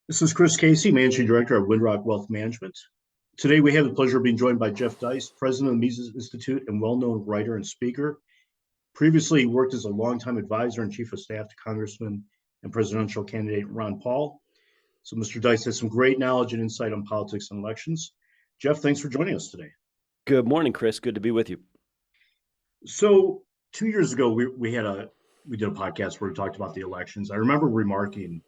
This is Chris Casey, Managing Director of WindRock Wealth Management. Today, we have the pleasure of being joined by Jeff Deist, President of the Mises Institute and well-known writer and speaker. Previously, he worked as a longtime advisor and chief of staff to Congressman and presidential candidate Ron Paul. So Mr. Deist has some great knowledge and insight on politics and elections. Jeff, thanks for joining us today. Good morning, Chris. Good to be with you. So 2 years ago, we did a podcast where we talked about the elections. I remember remarking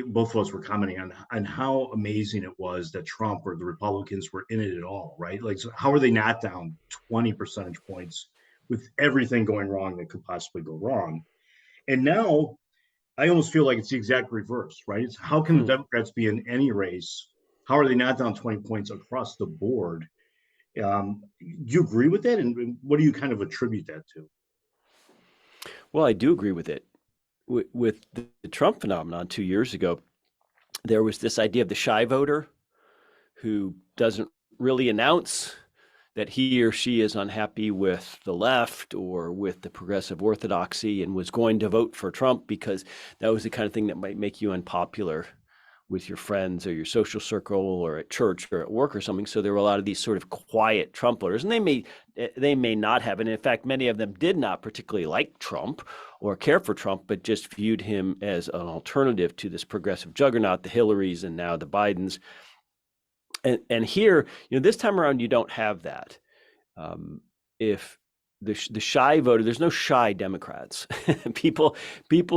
both of us were commenting on how amazing it was that Trump or the Republicans were in it at all, right? Like, so how are they not down 20 percentage points with everything going wrong that could possibly go wrong? And now I almost feel like it's the exact reverse, right? It's how can the Democrats be in any race? How are they not down 20 points across the board? Do you agree with that? And what do you kind of attribute that to? Well, I do agree with it. With the Trump phenomenon 2 years ago, there was this idea of the shy voter who doesn't really announce that he or she is unhappy with the left or with the progressive orthodoxy and was going to vote for Trump because that was the kind of thing that might make you unpopular with your friends or your social circle or at church or at work or something. So there were a lot of these sort of quiet Trump voters, and they may not have, and in fact, many of them did not particularly like Trump or care for Trump, but just viewed him as an alternative to this progressive juggernaut, the Hillarys and now the Bidens. And here, this time around, you don't have that. If the shy voter, there's no shy Democrats. people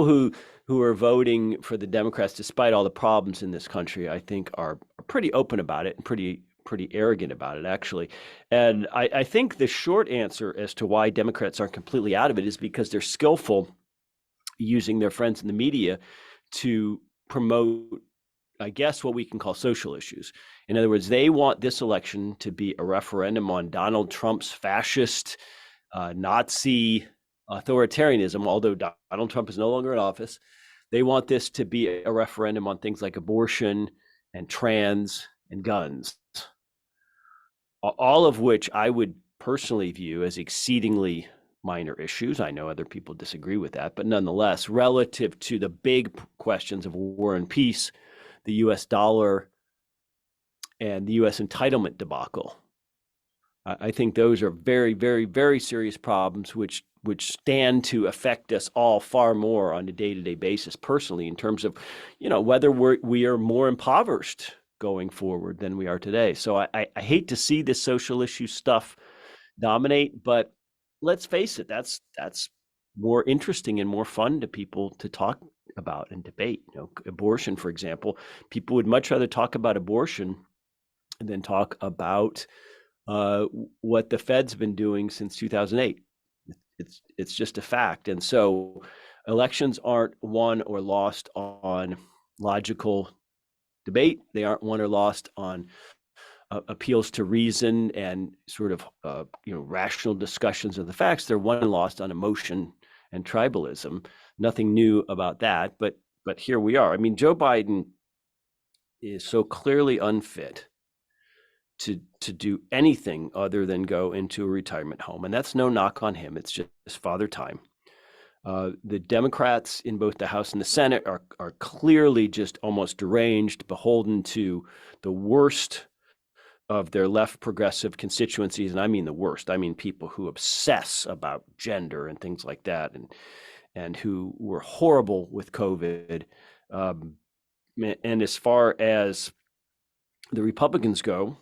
who are voting for the Democrats, despite all the problems in this country, I think are pretty open about it and pretty arrogant about it, actually. And I think the short answer as to why Democrats aren't completely out of it is because they're skillful using their friends in the media to promote, I guess, what we can call social issues. In other words, they want this election to be a referendum on Donald Trump's fascist, Nazi authoritarianism, although Donald Trump is no longer in office. They want this to be a referendum on things like abortion and trans and guns, all of which I would personally view as exceedingly minor issues. I know other people disagree with that, but nonetheless, relative to the big questions of war and peace, the US dollar, and the US entitlement debacle, I think those are very, very, very serious problems which stand to affect us all far more on a day-to-day basis personally in terms of, whether we are more impoverished going forward than we are today. So I hate to see this social issue stuff dominate, but let's face it, that's more interesting and more fun to people to talk about and debate. Abortion, for example, people would much rather talk about abortion than talk about what the Fed's been doing since 2008. It's just a fact. And so elections aren't won or lost on logical debate. They aren't won or lost on appeals to reason and sort of rational discussions of the facts. They're won and lost on emotion and tribalism. Nothing new about that, but here we are. I mean, Joe Biden is so clearly unfit to do anything other than go into a retirement home, and that's no knock on him. It's just father time. The Democrats in both the House and the Senate are clearly just almost deranged, beholden to the worst of their left progressive constituencies, and I mean the worst. I mean people who obsess about gender and things like that, and who were horrible with COVID. And as far as the Republicans go,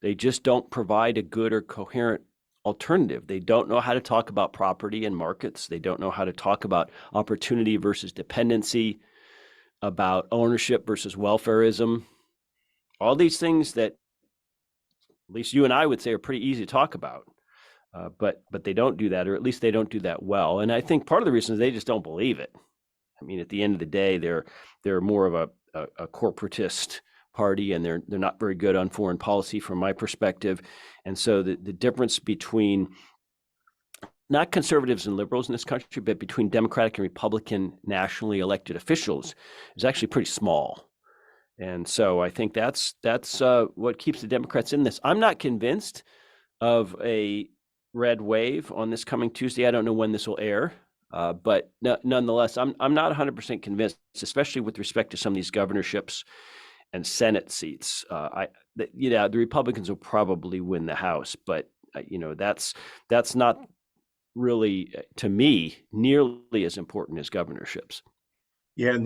they just don't provide a good or coherent alternative. They don't know how to talk about property and markets. They don't know how to talk about opportunity versus dependency, about ownership versus welfarism. All these things that at least you and I would say are pretty easy to talk about, but they don't do that, or at least they don't do that well. And I think part of the reason is they just don't believe it. I mean, at the end of the day, they're more of a corporatist party, and they're not very good on foreign policy from my perspective. And so the difference between not conservatives and liberals in this country, but between Democratic and Republican nationally elected officials is actually pretty small. And so I think that's what keeps the Democrats in this. I'm not convinced of a red wave on this coming Tuesday. I don't know when this will air. But nonetheless, I'm not 100% convinced, especially with respect to some of these governorships and Senate seats. The Republicans will probably win the House, but that's not really, to me, nearly as important as governorships. Yeah,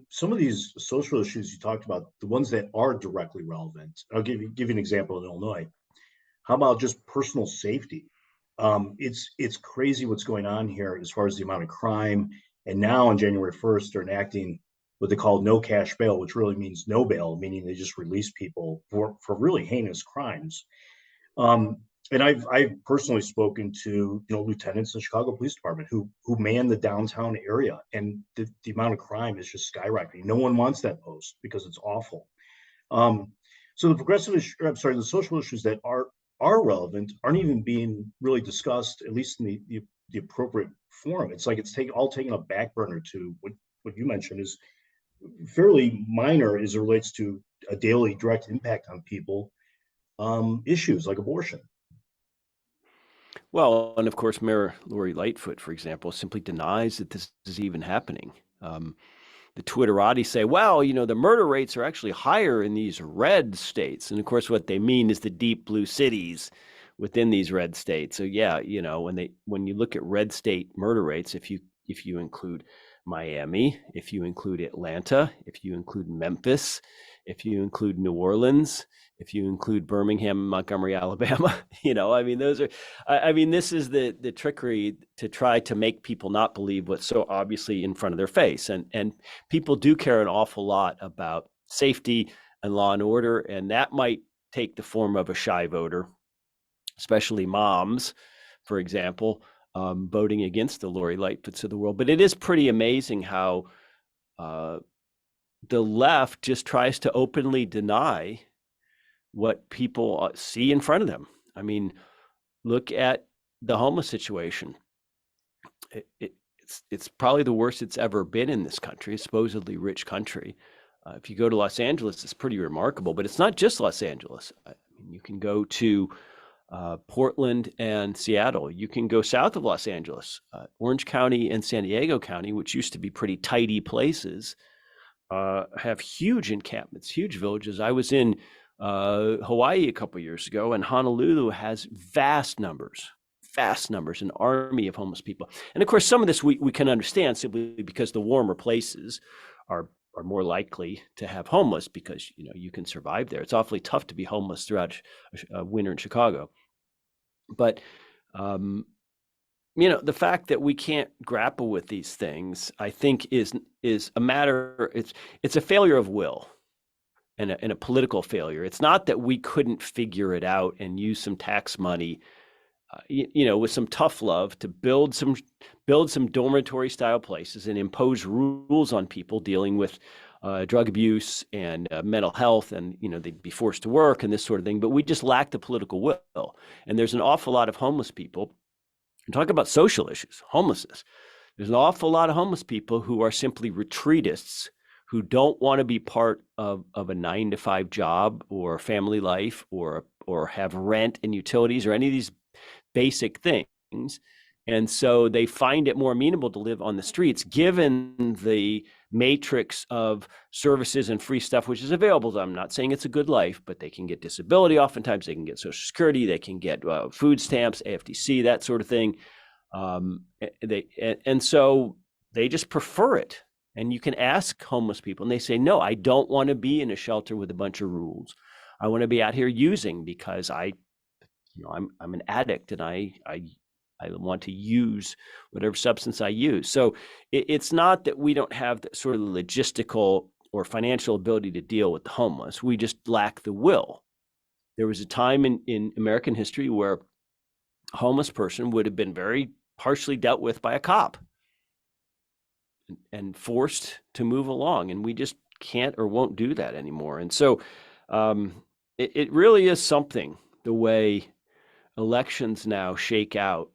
some of these social issues you talked about, the ones that are directly relevant. I'll give you an example in Illinois. How about just personal safety? It's crazy what's going on here as far as the amount of crime. And now on January 1st, they're enacting what they call no cash bail, which really means no bail, meaning they just release people for really heinous crimes. Um, and I've personally spoken to lieutenants in the Chicago Police Department who man the downtown area, and the amount of crime is just skyrocketing. No one wants that post because it's awful. Um, so the social issues that are relevant aren't even being really discussed, at least in the appropriate forum. It's like it's all taking a back burner to what you mentioned is fairly minor as it relates to a daily direct impact on people, issues like abortion. Well, and of course, Mayor Lori Lightfoot, for example, simply denies that this is even happening. The Twitterati say, well, the murder rates are actually higher in these red states. And of course, what they mean is the deep blue cities within these red states. So yeah, when you look at red state murder rates, if you include Miami, if you include Atlanta, if you include Memphis, if you include New Orleans, if you include Birmingham, Montgomery, Alabama, those are, this is the trickery to try to make people not believe what's so obviously in front of their face. And people do care an awful lot about safety and law and order, and that might take the form of a shy voter, especially moms, for example, voting against the Lori Lightfoots of the world. But it is pretty amazing how the left just tries to openly deny what people see in front of them. I mean, look at the homeless situation. It's probably the worst it's ever been in this country, a supposedly rich country. If you go to Los Angeles, it's pretty remarkable, but it's not just Los Angeles. I mean, you can go to Portland and Seattle. You can go south of Los Angeles, Orange County and San Diego County, which used to be pretty tidy places, have huge encampments, huge villages. I was in Hawaii a couple of years ago, and Honolulu has vast numbers, an army of homeless people. And of course, some of this we can understand simply because the warmer places are more likely to have homeless because you can survive there. It's awfully tough to be homeless throughout winter in Chicago. But the fact that we can't grapple with these things, I think, is a matter. It's a failure of will. And a political failure. It's not that we couldn't figure it out and use some tax money, with some tough love to build some dormitory style places and impose rules on people dealing with drug abuse and mental health, and they'd be forced to work and this sort of thing. But we just lack the political will. And there's an awful lot of homeless people. Talk about social issues, homelessness. There's an awful lot of homeless people who are simply retreatists, who don't want to be part of a 9-to-5 job or family life or have rent and utilities or any of these basic things. And so they find it more amenable to live on the streets, given the matrix of services and free stuff which is available to them. I'm not saying it's a good life, but they can get disability. Oftentimes they can get Social Security, they can get food stamps, AFDC, that sort of thing. And so they just prefer it. And you can ask homeless people, and they say, no, I don't want to be in a shelter with a bunch of rules. I want to be out here using because I'm an addict, and I want to use whatever substance I use. So it's not that we don't have the sort of logistical or financial ability to deal with the homeless. We just lack the will. There was a time in American history where a homeless person would have been very harshly dealt with by a cop and forced to move along, and we just can't or won't do that anymore. And so it really is something, the way elections now shake out,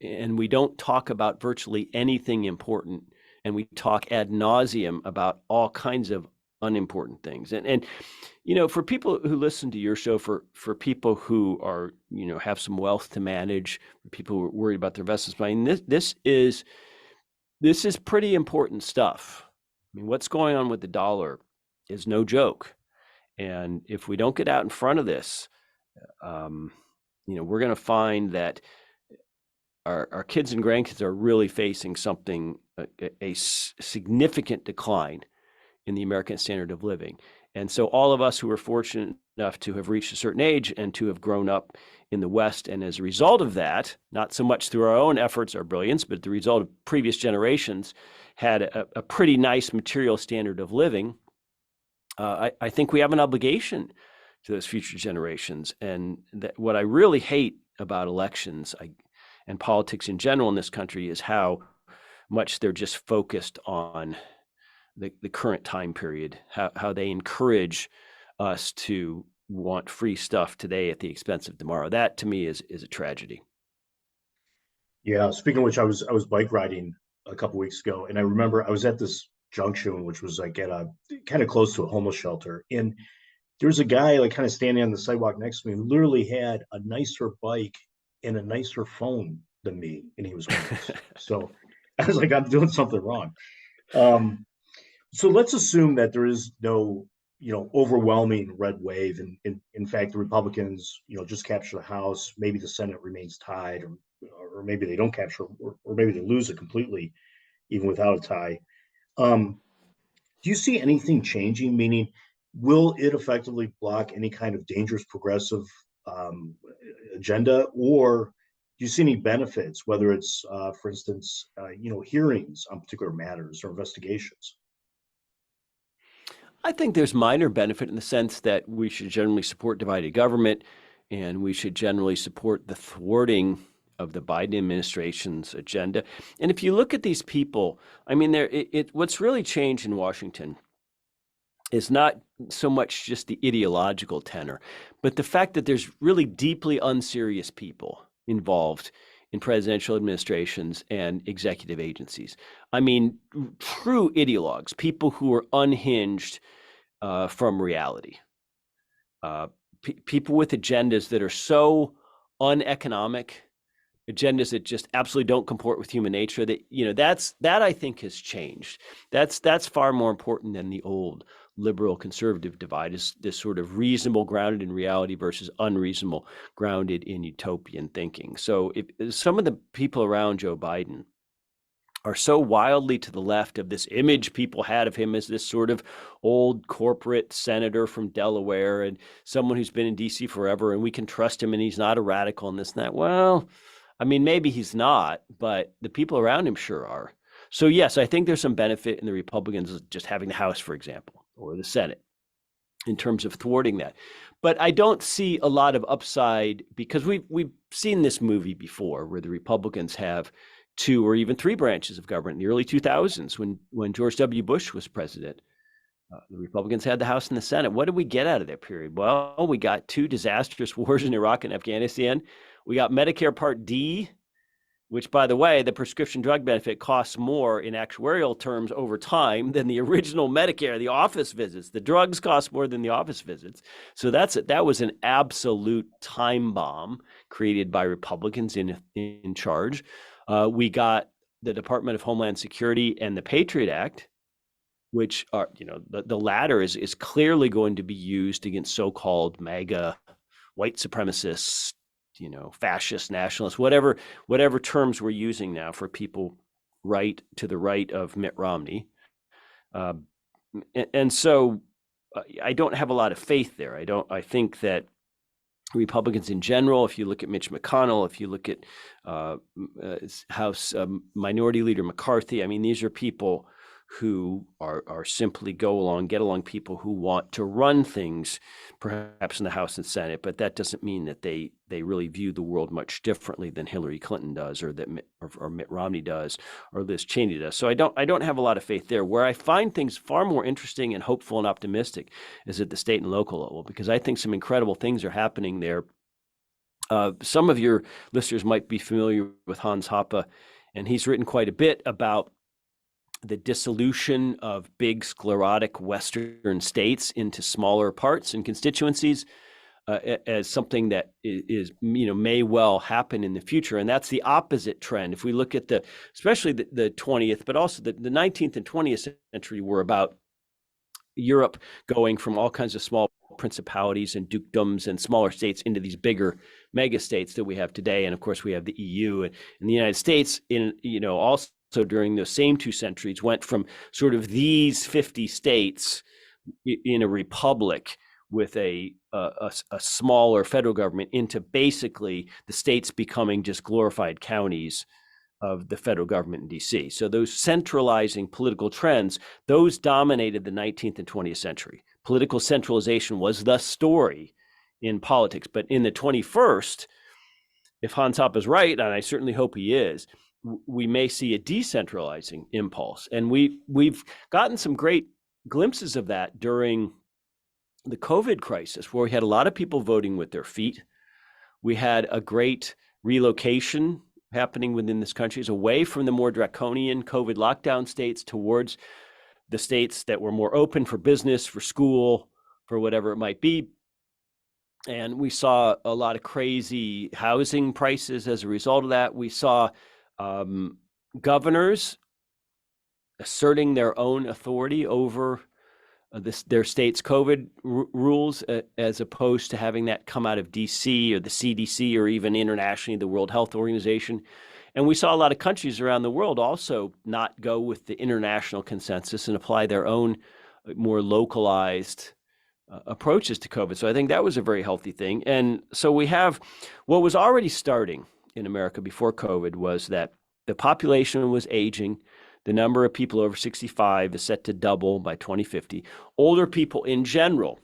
and we don't talk about virtually anything important, and we talk ad nauseum about all kinds of unimportant things. And for people who listen to your show, for people who are, have some wealth to manage, for people who are worried about their investments, I mean, this is pretty important stuff. I mean, what's going on with the dollar is no joke. And if we don't get out in front of this, we're going to find that our kids and grandkids are really facing something, a significant decline in the American standard of living. And so all of us who are fortunate enough to have reached a certain age and to have grown up in the West, and as a result of that, not so much through our own efforts or brilliance, but the result of previous generations, had a pretty nice material standard of living, I think we have an obligation to those future generations. And what I really hate about elections and politics in general in this country is how much they're just focused on the current time period, how they encourage us to want free stuff today at the expense of tomorrow. That to me is a tragedy. Yeah. Speaking of which, I was bike riding a couple weeks ago, and I remember I was at this junction, which was like at a kind of close to a homeless shelter, and there was a guy like kind of standing on the sidewalk next to me who literally had a nicer bike and a nicer phone than me, and he was homeless. So I was like, I'm doing something wrong. Um, so let's assume that there is no, overwhelming red wave, and in fact, the Republicans, just capture the House. Maybe the Senate remains tied, or maybe they don't capture, or maybe they lose it completely, even without a tie. Um, do you see anything changing? Meaning, will it effectively block any kind of dangerous progressive um, agenda, or do you see any benefits? Whether it's, for instance, hearings on particular matters or investigations. I think there's minor benefit in the sense that we should generally support divided government, and we should generally support the thwarting of the Biden administration's agenda. And if you look at these people, I mean, what's really changed in Washington is not so much just the ideological tenor, but the fact that there's really deeply unserious people involved in presidential administrations and executive agencies. I mean, true ideologues, people who are unhinged from reality, people with agendas that are so uneconomic, agendas that just absolutely don't comport with human nature. That I think has changed. That's far more important than the old liberal conservative divide, is this sort of reasonable grounded in reality versus unreasonable grounded in utopian thinking. So if some of the people around Joe Biden are so wildly to the left of this image people had of him as this sort of old corporate senator from Delaware and someone who's been in DC forever, and we can trust him and he's not a radical and this and that. Well, I mean, maybe he's not, but the people around him sure are. So yes, I think there's some benefit in the Republicans just having the House, for example, or the Senate, in terms of thwarting that. But I don't see a lot of upside, because we've seen this movie before where the Republicans have 2 or even 3 branches of government. In the early 2000s, when George W. Bush was president, the Republicans had the House and the Senate. What did we get out of that period? Well, we got 2 disastrous wars in Iraq and Afghanistan. We got Medicare Part D, which, by the way, the prescription drug benefit costs more in actuarial terms over time than the original Medicare, the office visits. The drugs cost more than the office visits. So that was an absolute time bomb created by Republicans in charge. We got the Department of Homeland Security and the Patriot Act, which are, the latter is clearly going to be used against so-called MAGA white supremacists, fascist nationalists, whatever terms we're using now for people right to the right of Mitt Romney. And so I don't have a lot of faith there. I think that Republicans in general, if you look at Mitch McConnell, if you look at House Minority Leader McCarthy, I mean, these are people who are simply get along people who want to run things, perhaps in the House and Senate, but that doesn't mean that they really view the world much differently than Hillary Clinton does, or that Mitt Romney does, or Liz Cheney does. So I don't have a lot of faith there. Where I find things far more interesting and hopeful and optimistic is at the state and local level, because I think some incredible things are happening there. Some of your listeners might be familiar with Hans Hoppe, and he's written quite a bit about the dissolution of big sclerotic Western states into smaller parts and constituencies as something that is, may well happen in the future. And that's the opposite trend. If we look at especially the 20th, but also the 19th and 20th century were about Europe going from all kinds of small principalities and dukedoms and smaller states into these bigger mega states that we have today. And of course, we have the EU and the United States also during those same 2 centuries went from sort of these 50 states in a republic with a smaller federal government into basically the states becoming just glorified counties of the federal government in DC. So those centralizing political trends, those dominated the 19th and 20th century. Political centralization was the story in politics. But in the 21st, if Hans Hoppe is right, and I certainly hope he is, we may see a decentralizing impulse. And we've gotten some great glimpses of that during the COVID crisis, where we had a lot of people voting with their feet. We had a great relocation happening within this country, is away from the more draconian COVID lockdown states towards the states that were more open for business, for school, for whatever it might be. And we saw a lot of crazy housing prices as a result of that. We saw governors asserting their own authority over their state's COVID rules, as opposed to having that come out of DC or the CDC or even internationally, the World Health Organization. And we saw a lot of countries around the world also not go with the international consensus and apply their own more localized approaches to COVID. So I think that was a very healthy thing. And so we have what was already starting in America before COVID was that the population was aging. The number of people over 65 is set to double by 2050. Older people in general,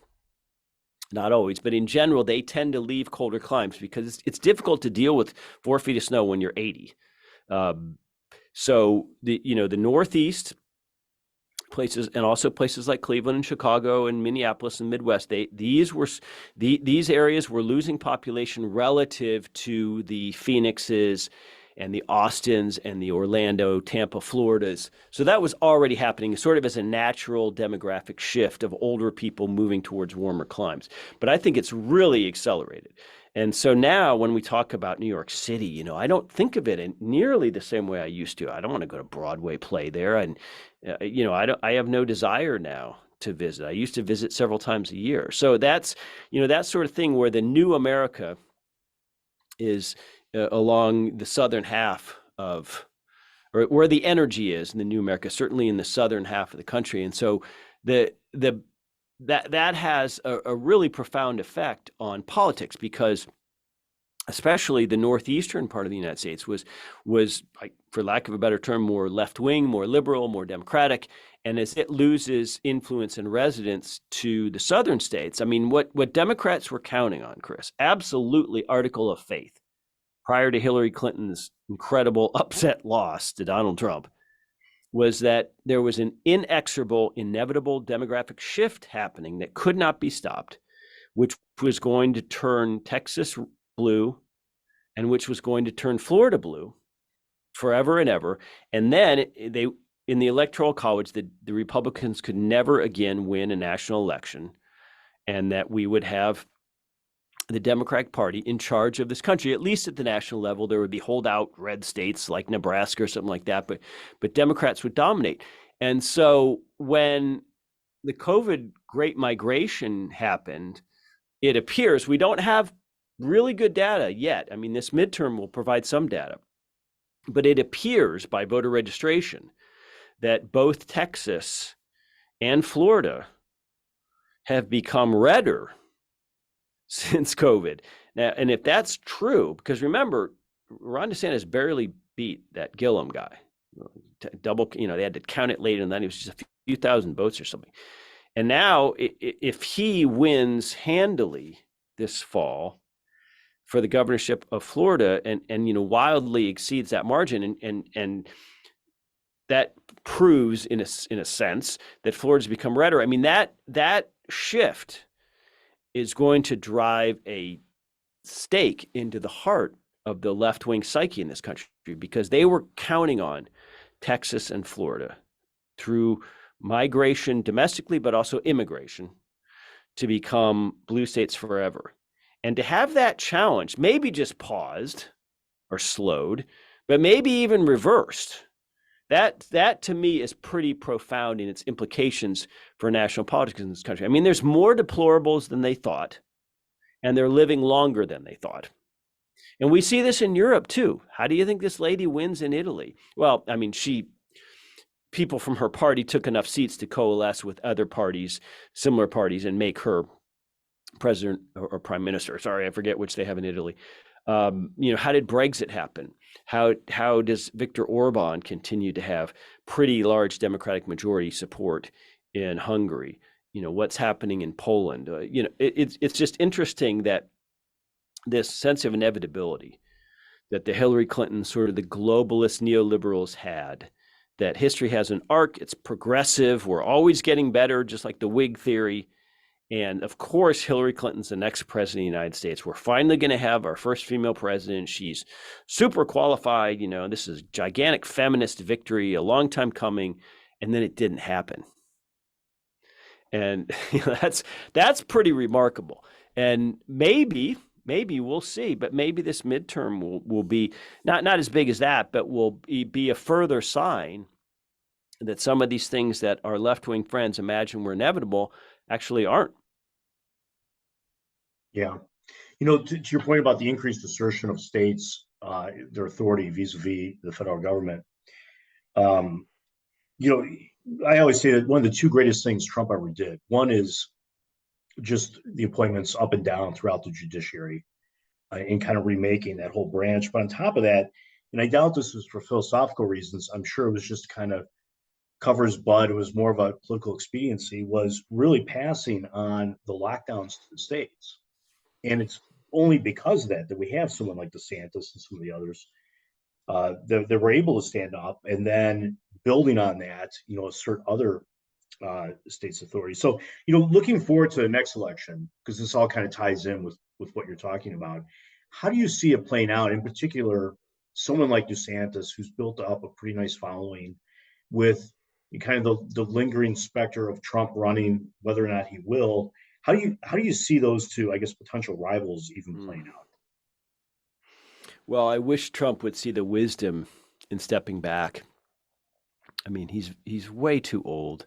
not always, but in general, they tend to leave colder climes because it's difficult to deal with 4 feet of snow when you're 80. So the Northeast places, and also places like Cleveland and Chicago and Minneapolis and Midwest, these areas were losing population relative to the Phoenixes and the Austins and the Orlando, Tampa, Floridas. So that was already happening sort of as a natural demographic shift of older people moving towards warmer climes. But I think it's really accelerated. And so now when we talk about New York City, I don't think of it in nearly the same way I used to. I don't want to go to Broadway play there. And, I have no desire now to visit. I used to visit several times a year. So that's, that sort of thing where the new America is along the southern half of, or where the energy is in the new America, certainly in the southern half of the country. And so that has a really profound effect on politics, because especially the northeastern part of the United States was like, for lack of a better term, more left-wing, more liberal, more democratic. And as it loses influence and resonance to the southern states, I mean, what Democrats were counting on, Chris, absolutely article of faith, prior to Hillary Clinton's incredible upset loss to Donald Trump, was that there was an inexorable, inevitable demographic shift happening that could not be stopped, which was going to turn Texas blue and which was going to turn Florida blue forever and ever. And then in the Electoral College, the Republicans could never again win a national election, and that we would have the Democratic Party in charge of this country, at least at the national level. There would be holdout red states like Nebraska or something like that, but Democrats would dominate. And so when the COVID Great Migration happened, it appears we don't have really good data yet. I mean, this midterm will provide some data, but it appears by voter registration that both Texas and Florida have become redder since COVID. Now, and if that's true, because remember, Ron DeSantis barely beat that Gillum guy. They had to count it late, and then it was just a few thousand votes or something. And now, if he wins handily this fall for the governorship of Florida, and wildly exceeds that margin, and that proves in a sense that Florida's become redder. I mean, that shift is going to drive a stake into the heart of the left-wing psyche in this country, because they were counting on Texas and Florida through migration domestically, but also immigration, to become blue states forever. And to have that challenge, maybe just paused or slowed, but maybe even reversed, that to me is pretty profound in its implications for national politics in this country. I mean, there's more deplorables than they thought, and they're living longer than they thought. And we see this in Europe too. How do you think this lady wins in Italy? Well, I mean, people from her party took enough seats to coalesce with other parties, similar parties, and make her president or prime minister. Sorry, I forget which they have in Italy. How did Brexit happen? How does Viktor Orban continue to have pretty large Democratic majority support in Hungary? What's happening in Poland? It's just interesting that this sense of inevitability that the Hillary Clinton, sort of the globalist neoliberals had, that history has an arc, it's progressive, we're always getting better, just like the Whig theory. And of course, Hillary Clinton's the next president of the United States. We're finally going to have our first female president. She's super qualified. This is a gigantic feminist victory, a long time coming. And then it didn't happen. And that's pretty remarkable. And maybe we'll see, but maybe this midterm will be not as big as that, but will be a further sign that some of these things that our left-wing friends imagine were inevitable actually aren't. Yeah. To your point about the increased assertion of states, their authority vis-a-vis the federal government, I always say that one of the two greatest things Trump ever did, one is just the appointments up and down throughout the judiciary and kind of remaking that whole branch. But on top of that, and I doubt this was for philosophical reasons, I'm sure it was just kind of cover his butt, it was more of a political expediency, was really passing on the lockdowns to the states. And it's only because of that we have someone like DeSantis and some of the others that were able to stand up, and then building on that, assert other states' authority. So, looking forward to the next election, because this all kind of ties in with what you're talking about. How do you see it playing out? In particular, someone like DeSantis, who's built up a pretty nice following, with kind of the lingering specter of Trump running, whether or not he will. How do you see those two, I guess, potential rivals even playing out? Well, I wish Trump would see the wisdom in stepping back. I mean, he's way too old,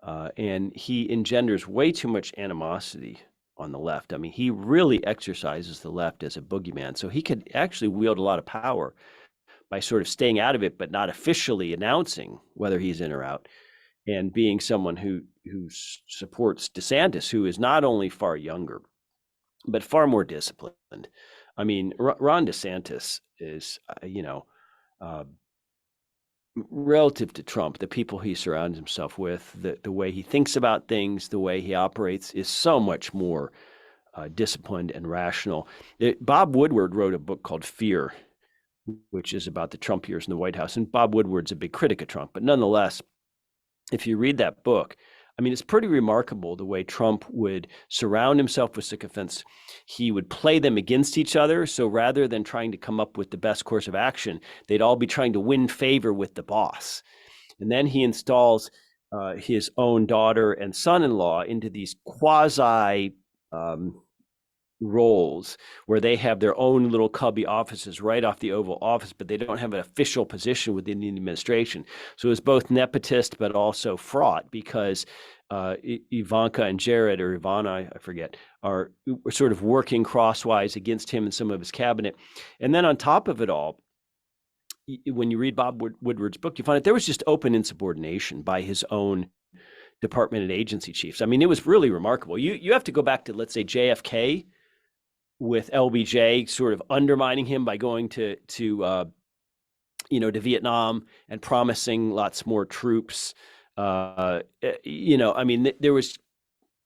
and he engenders way too much animosity on the left. I mean, he really exercises the left as a boogeyman. So he could actually wield a lot of power by sort of staying out of it, but not officially announcing whether he's in or out, and being someone who supports DeSantis, who is not only far younger, but far more disciplined. I mean, Ron DeSantis is, relative to Trump, the people he surrounds himself with, the way he thinks about things, the way he operates is so much more disciplined and rational. Bob Woodward wrote a book called Fear, which is about the Trump years in the White House. And Bob Woodward's a big critic of Trump. But nonetheless, if you read that book, I mean, it's pretty remarkable the way Trump would surround himself with sycophants. He would play them against each other. So rather than trying to come up with the best course of action, they'd all be trying to win favor with the boss. And then he installs his own daughter and son-in-law into these quasi roles where they have their own little cubby offices right off the Oval Office, but they don't have an official position within the administration. So it's both nepotist, but also fraught, because Ivanka and Jared, or Ivana, I forget, are sort of working crosswise against him and some of his cabinet. And then on top of it all, when you read Bob Woodward's book, you find that there was just open insubordination by his own department and agency chiefs. I mean, it was really remarkable. You have to go back to, let's say, JFK, with LBJ sort of undermining him by going to Vietnam and promising lots more troops. I mean, there was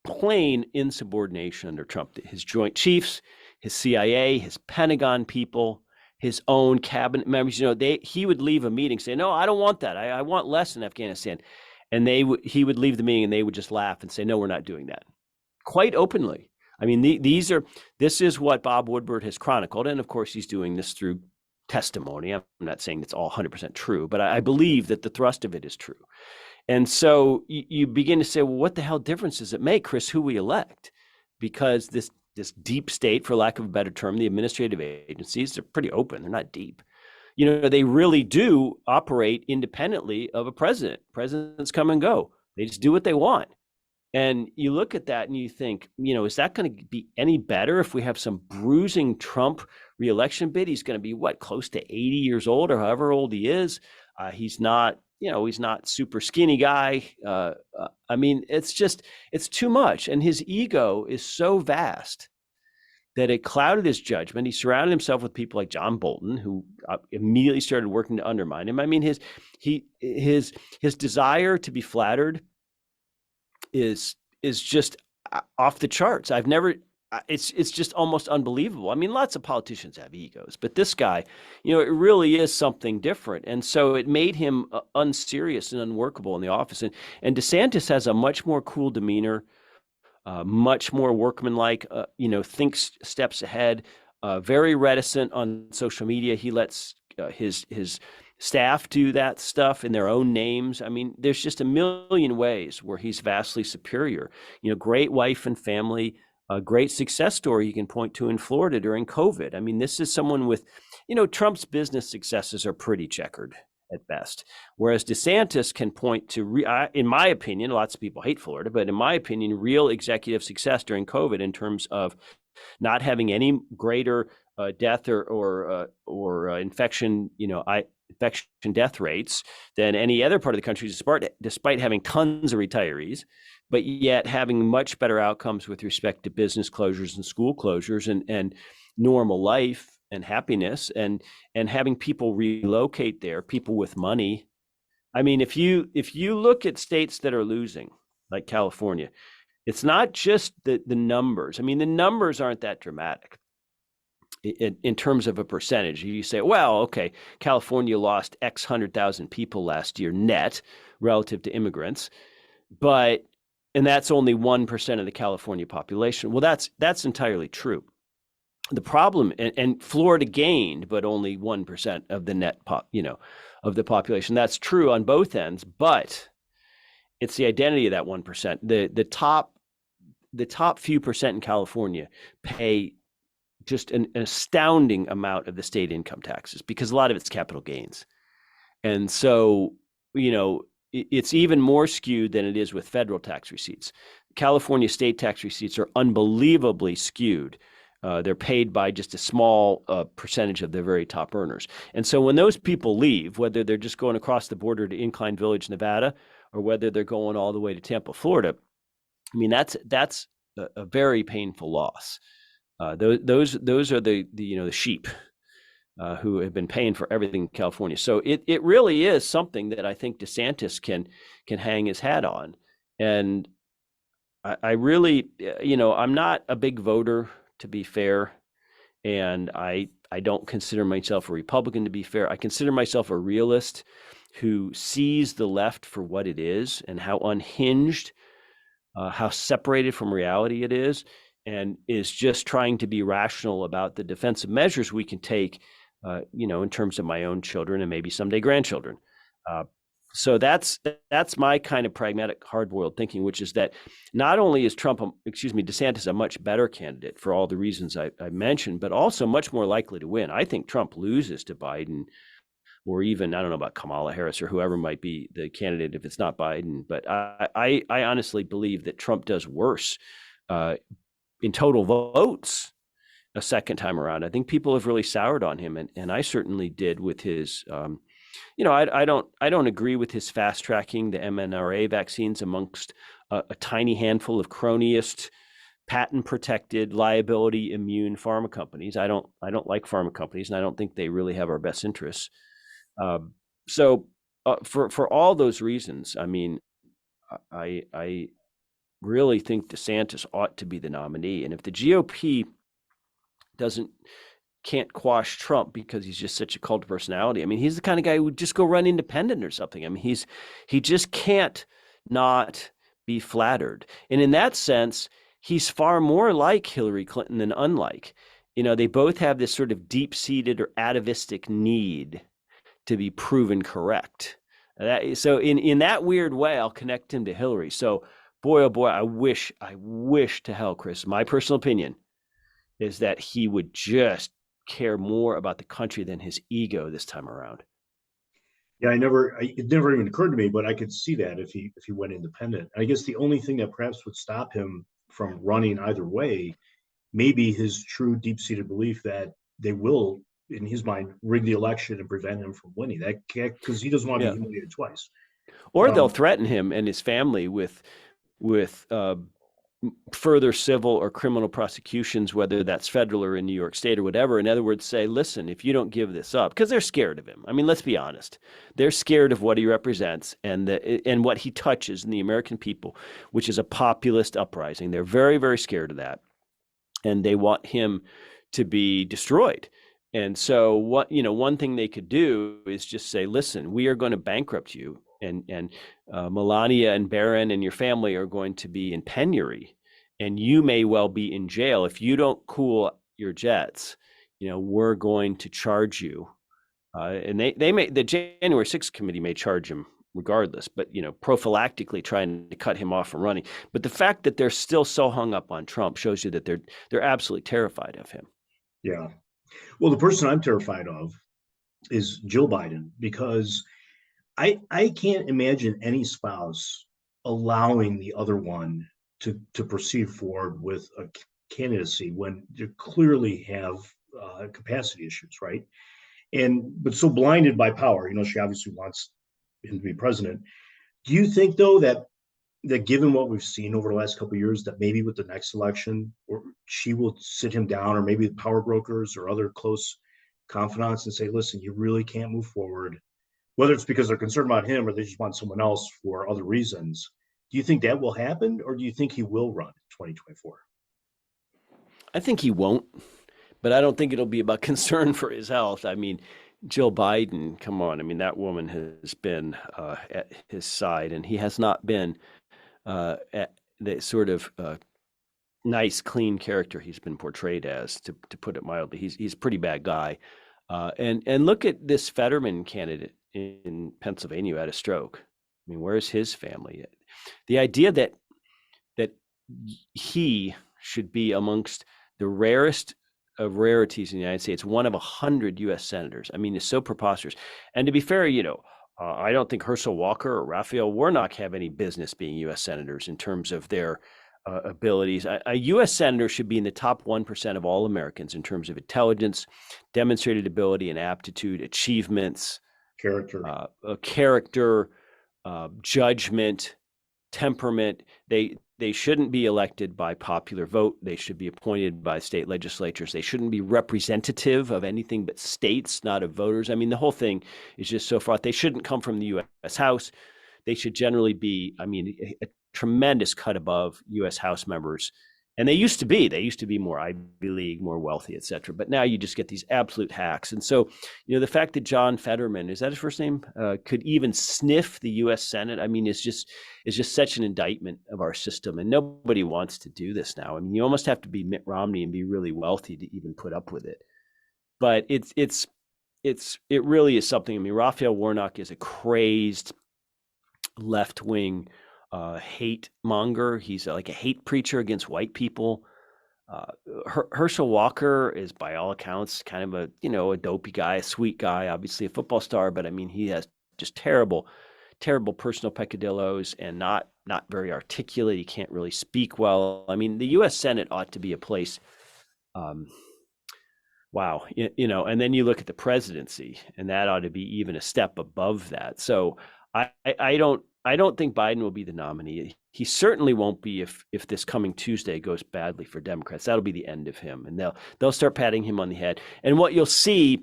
plain insubordination under Trump. His Joint Chiefs, his CIA, his Pentagon people, his own cabinet members. He would leave a meeting saying, "No, I don't want that. I want less in Afghanistan," and he would leave the meeting and they would just laugh and say, "No, we're not doing that," quite openly. I mean, this is what Bob Woodward has chronicled. And of course, he's doing this through testimony. I'm not saying it's all 100% true, but I believe that the thrust of it is true. And so you begin to say, well, what the hell difference does it make, Chris, who we elect? Because this deep state, for lack of a better term, the administrative agencies, they're pretty open. They're not deep. They really do operate independently of a president. Presidents come and go. They just do what they want. And you look at that and you think, is that going to be any better if we have some bruising Trump reelection bid? He's going to be close to 80 years old or however old he is. He's not, he's not super skinny guy. It's too much. And his ego is so vast that it clouded his judgment. He surrounded himself with people like John Bolton, who immediately started working to undermine him. I mean, his desire to be flattered is just off the charts. It's just almost unbelievable. I mean, lots of politicians have egos, but this guy, it really is something different. And so it made him unserious and unworkable in the office. And DeSantis has a much more cool demeanor, much more workmanlike, thinks steps ahead, very reticent on social media. He lets his staff do that stuff in their own names. I mean, there's just a million ways where he's vastly superior. Great wife and family, a great success story you can point to in Florida during COVID. I mean, this is someone with, Trump's business successes are pretty checkered at best, whereas DeSantis can point to, in my opinion, lots of people hate Florida, but in my opinion, real executive success during COVID in terms of not having any greater death or infection, infection death rates than any other part of the country, despite having tons of retirees, but yet having much better outcomes with respect to business closures and school closures and normal life and happiness and having people relocate there, people with money. I mean, if you look at states that are losing, like California, it's not just the numbers. I mean, the numbers aren't that dramatic in terms of a percentage. You say, well, okay, California lost X 100,000 people last year net relative to immigrants, and that's only 1% of the California population. Well, that's entirely true. The problem, and Florida gained, but only 1% of the net of the population. That's true on both ends, but it's the identity of that 1%. The top few percent in California pay just an astounding amount of the state income taxes because a lot of it's capital gains. And so, it's even more skewed than it is with federal tax receipts. California state tax receipts are unbelievably skewed. They're paid by just a small percentage of the very top earners. And so when those people leave, whether they're just going across the border to Incline Village, Nevada, or whether they're going all the way to Tampa, Florida, I mean, that's a very painful loss. Those are the sheep who have been paying for everything in California. So it really is something that I think DeSantis can hang his hat on. And I really, I'm not a big voter, to be fair, and I don't consider myself a Republican, to be fair. I consider myself a realist who sees the left for what it is and how unhinged, how separated from reality it is, and is just trying to be rational about the defensive measures we can take, in terms of my own children and maybe someday grandchildren. So that's my kind of pragmatic, hard-boiled thinking, which is that not only is DeSantis a much better candidate for all the reasons I mentioned, but also much more likely to win. I think Trump loses to Biden, or even, I don't know about Kamala Harris or whoever might be the candidate if it's not Biden. But I honestly believe that Trump does worse in total votes a second time around. I think people have really soured on him, and I certainly did with his. I don't agree with his fast tracking the mRNA vaccines amongst a tiny handful of cronyist, patent protected, liability immune pharma companies. I don't like pharma companies, and I don't think they really have our best interests. So for all those reasons, I mean, I really think DeSantis ought to be the nominee. And if the GOP can't quash Trump because he's just such a cult of personality, I mean, he's the kind of guy who would just go run independent or something. I mean, he just can't not be flattered. And in that sense, he's far more like Hillary Clinton than unlike. They both have this sort of deep-seated or atavistic need to be proven correct. So in that weird way, I'll connect him to Hillary. So boy, oh boy, I wish to hell, Chris, my personal opinion is that he would just care more about the country than his ego this time around. Yeah, it never even occurred to me, but I could see that if he went independent. I guess the only thing that perhaps would stop him from running either way may be his true deep-seated belief that they will, in his mind, rig the election and prevent him from winning. That because he doesn't want to be Yeah. humiliated twice. Or they'll Um, threaten him and his family with further civil or criminal prosecutions, whether that's federal or in New York State or whatever. In other words, say, listen, if you don't give this up, because they're scared of him. I mean, let's be honest. They're scared of what he represents and what he touches in the American people, which is a populist uprising. They're very, very scared of that. And they want him to be destroyed. And so one thing they could do is just say, listen, we are going to bankrupt you, and Melania and Barron and your family are going to be in penury, and you may well be in jail if you don't cool your jets. We're going to charge you, and the January 6th committee may charge him regardless, but prophylactically trying to cut him off from running. But the fact that they're still so hung up on Trump shows you that they're absolutely terrified of him. yeah. Well, the person I'm terrified of is Jill Biden because I can't imagine any spouse allowing the other one to proceed forward with a candidacy when you clearly have capacity issues, right? But so blinded by power, she obviously wants him to be president. Do you think though that given what we've seen over the last couple of years, that maybe with the next election, or she will sit him down, or maybe the power brokers or other close confidants, and say, "Listen, you really can't move forward," whether it's because they're concerned about him or they just want someone else for other reasons. Do you think that will happen, or do you think he will run in 2024? I think he won't, but I don't think it'll be about concern for his health. I mean, Jill Biden, come on. I mean, that woman has been at his side, and he has not been at the sort of nice, clean character he's been portrayed as, to put it mildly. He's a pretty bad guy. And look at this Fetterman candidate in Pennsylvania who had a stroke. I mean, where's his family? The idea that he should be amongst the rarest of rarities in the United States, one of 100 U.S. senators. I mean, it's so preposterous. And to be fair, I don't think Herschel Walker or Raphael Warnock have any business being U.S. senators in terms of their abilities. A U.S. senator should be in the top 1% of all Americans in terms of intelligence, demonstrated ability and aptitude, achievements, Character. character, judgment, temperament. They shouldn't be elected by popular vote. They should be appointed by state legislatures. They shouldn't be representative of anything but states, not of voters. I mean, the whole thing is just so fraught. They shouldn't come from the U.S. House. They should generally be, I mean, a tremendous cut above U.S. House members. And they used to be more Ivy League, more wealthy, et cetera. But now you just get these absolute hacks. And so, the fact that John Fetterman, is that his first name, could even sniff the U.S. Senate, I mean, is just such an indictment of our system. And nobody wants to do this now. I mean, you almost have to be Mitt Romney and be really wealthy to even put up with it. But it really is something. I mean, Raphael Warnock is a crazed left-wing hate monger. He's like a hate preacher against white people. Herschel Walker is, by all accounts, kind of a dopey guy, a sweet guy, obviously a football star, but I mean, he has just terrible personal peccadillos and not very articulate. He can't really speak well. I mean, the U.S. Senate ought to be a place. Wow, and then you look at the presidency, and that ought to be even a step above that. So I don't think Biden will be the nominee. He certainly won't be if this coming Tuesday goes badly for Democrats. That'll be the end of him, and they'll start patting him on the head. And what you'll see,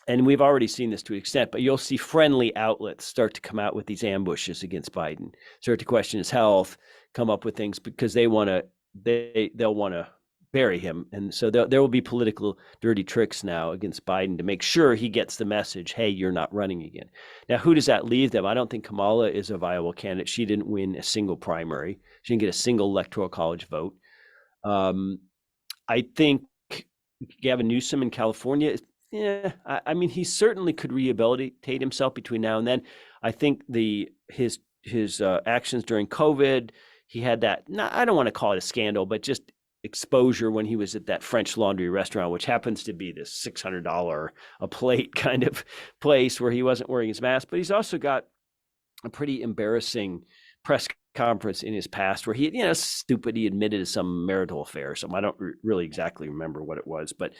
and we've already seen this to an extent, but you'll see friendly outlets start to come out with these ambushes against Biden, start to question his health, come up with things because they'll want to bury him. And so there will be political dirty tricks now against Biden to make sure he gets the message, hey, you're not running again. Now, who does that leave them? I don't think Kamala is a viable candidate. She didn't win a single primary. She didn't get a single electoral college vote. I think Gavin Newsom in California, I mean, he certainly could rehabilitate himself between now and then. I think his actions during COVID, he had that. I don't want to call it a scandal, but just exposure when he was at that French Laundry restaurant, which happens to be this $600 a plate kind of place where he wasn't wearing his mask. But he's also got a pretty embarrassing press conference in his past where he, stupid, he admitted to some marital affair or something. I don't really exactly remember what it was, but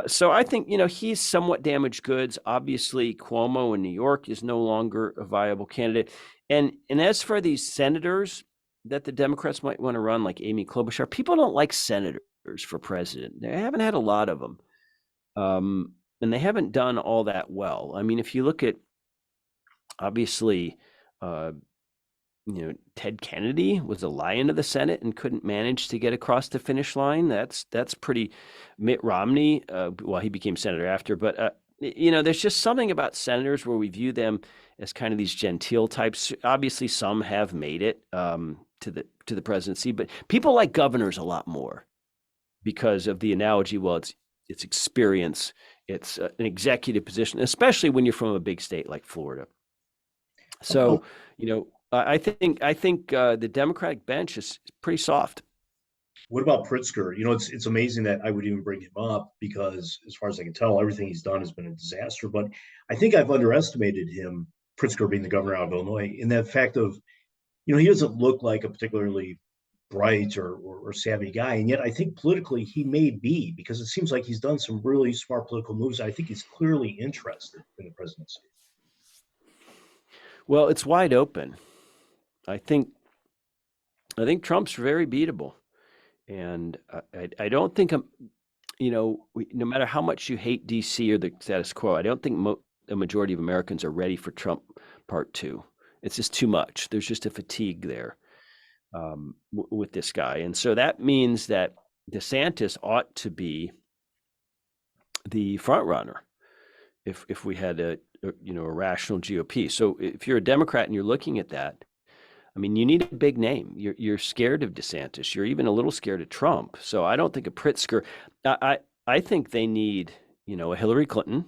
so I think, he's somewhat damaged goods. Obviously, Cuomo in New York is no longer a viable candidate. And as for these senators that the Democrats might want to run, like Amy Klobuchar, people don't like senators for president. They haven't had a lot of them. And they haven't done all that well. I mean, if you look at, obviously, Ted Kennedy was a lion of the Senate and couldn't manage to get across the finish line. That's pretty. Mitt Romney, well, he became senator after, but there's just something about senators where we view them as kind of these genteel types. Obviously, some have made it to the presidency, but people like governors a lot more because of the analogy. Well, it's experience, it's an executive position, especially when you're from a big state like Florida. So, I think the Democratic bench is pretty soft. What about Pritzker? It's amazing that I would even bring him up because, as far as I can tell, everything he's done has been a disaster. But I think I've underestimated him, Pritzker being the governor out of Illinois, in that fact of, he doesn't look like a particularly bright or savvy guy, and yet I think politically he may be, because it seems like he's done some really smart political moves. I think he's clearly interested in the presidency. Well, it's wide open. I think Trump's very beatable. And I don't think, no matter how much you hate DC or the status quo, I don't think the majority of Americans are ready for Trump part two. It's just too much. There's just a fatigue there with this guy. And so that means that DeSantis ought to be the front runner if we had a rational GOP. So if you're a Democrat and you're looking at that, I mean, you need a big name. You're scared of DeSantis. You're even a little scared of Trump. So I don't think a Pritzker. I think they need, a Hillary Clinton.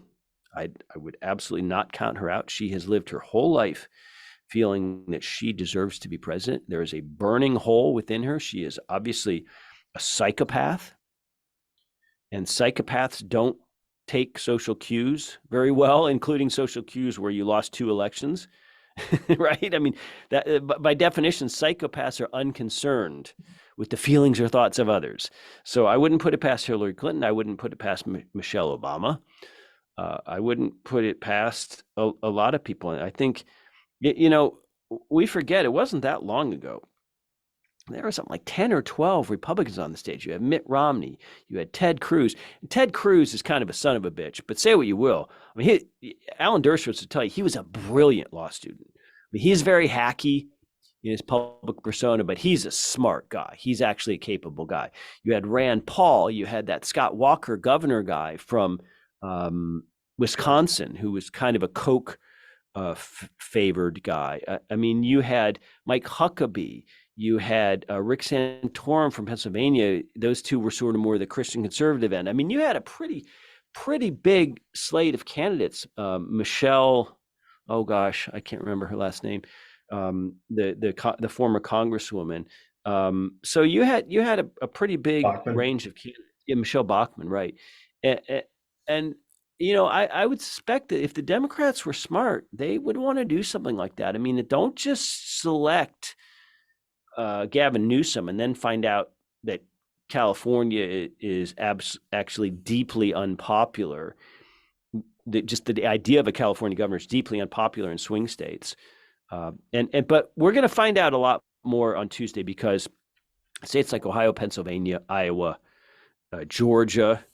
I would absolutely not count her out. She has lived her whole life feeling that she deserves to be president. There is a burning hole within her. She is obviously a psychopath, and psychopaths don't take social cues very well, including social cues where you lost 2 elections. Right? I mean, that by definition, psychopaths are unconcerned with the feelings or thoughts of others. So I wouldn't put it past Hillary Clinton. I wouldn't put it past Michelle Obama. I wouldn't put it past a lot of people. And I think, we forget it wasn't that long ago. There were something like 10 or 12 Republicans on the stage. You had Mitt Romney. You had Ted Cruz. And Ted Cruz is kind of a son of a bitch, but say what you will. I mean, Alan Dershowitz would tell you he was a brilliant law student. I mean, he's very hacky in his public persona, but he's a smart guy. He's actually a capable guy. You had Rand Paul. You had that Scott Walker governor guy from Wisconsin, who was kind of a Koch favored guy. I mean, you had Mike Huckabee. You had Rick Santorum from Pennsylvania. Those two were sort of more the Christian conservative end. I mean, you had a pretty big slate of candidates. Michelle, oh gosh, I can't remember her last name. The former congresswoman. So you had a pretty big Bachmann. Range of candidates. Yeah, Michelle Bachmann, right? And I would suspect that if the Democrats were smart, they would want to do something like that. I mean, don't just select Gavin Newsom and then find out that California is actually deeply unpopular. Just the idea of a California governor is deeply unpopular in swing states. But we're going to find out a lot more on Tuesday because states like Ohio, Pennsylvania, Iowa, Georgia,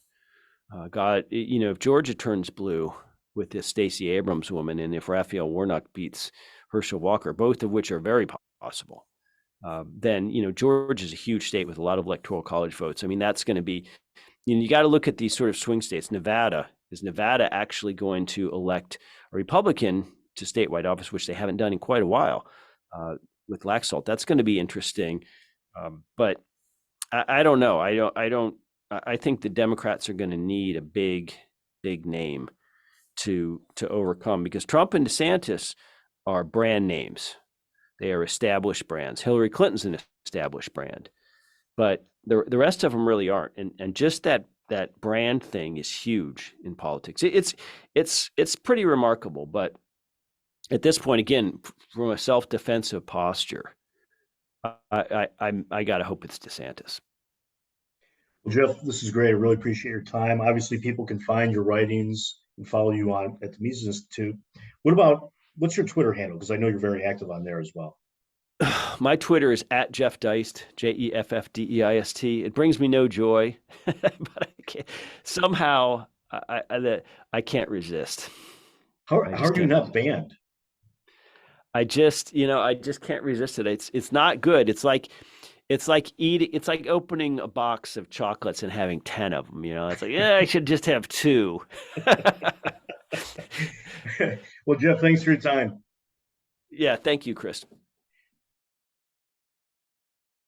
if Georgia turns blue with this Stacey Abrams woman, and if Raphael Warnock beats Herschel Walker, both of which are very possible, then, Georgia is a huge state with a lot of electoral college votes. I mean, that's going to be, you got to look at these sort of swing states. Nevada, is Nevada actually going to elect a Republican to statewide office, which they haven't done in quite a while with Laxalt? That's going to be interesting. But I don't know. I think the Democrats are going to need a big name to overcome, because Trump and DeSantis, are brand names. They are established brands. Hillary Clinton's an established brand, but the rest of them really aren't. And just that brand thing is huge in politics. It's pretty remarkable. But at this point, again, from a self-defensive posture, I gotta hope it's DeSantis. Well, Jeff, this is great. I really appreciate your time. Obviously, people can find your writings and follow you on at the Mises Institute. What's your Twitter handle? Because I know you're very active on there as well. My Twitter is at Jeff Deist, JEFFDEIST. It brings me no joy, but somehow I can't resist. How are you not banned? I just can't resist it. It's not good. It's like eating. It's like opening a box of chocolates and having 10 of them. It's like, yeah, I should just have 2. Well, Jeff, thanks for your time. Yeah, thank you, Chris.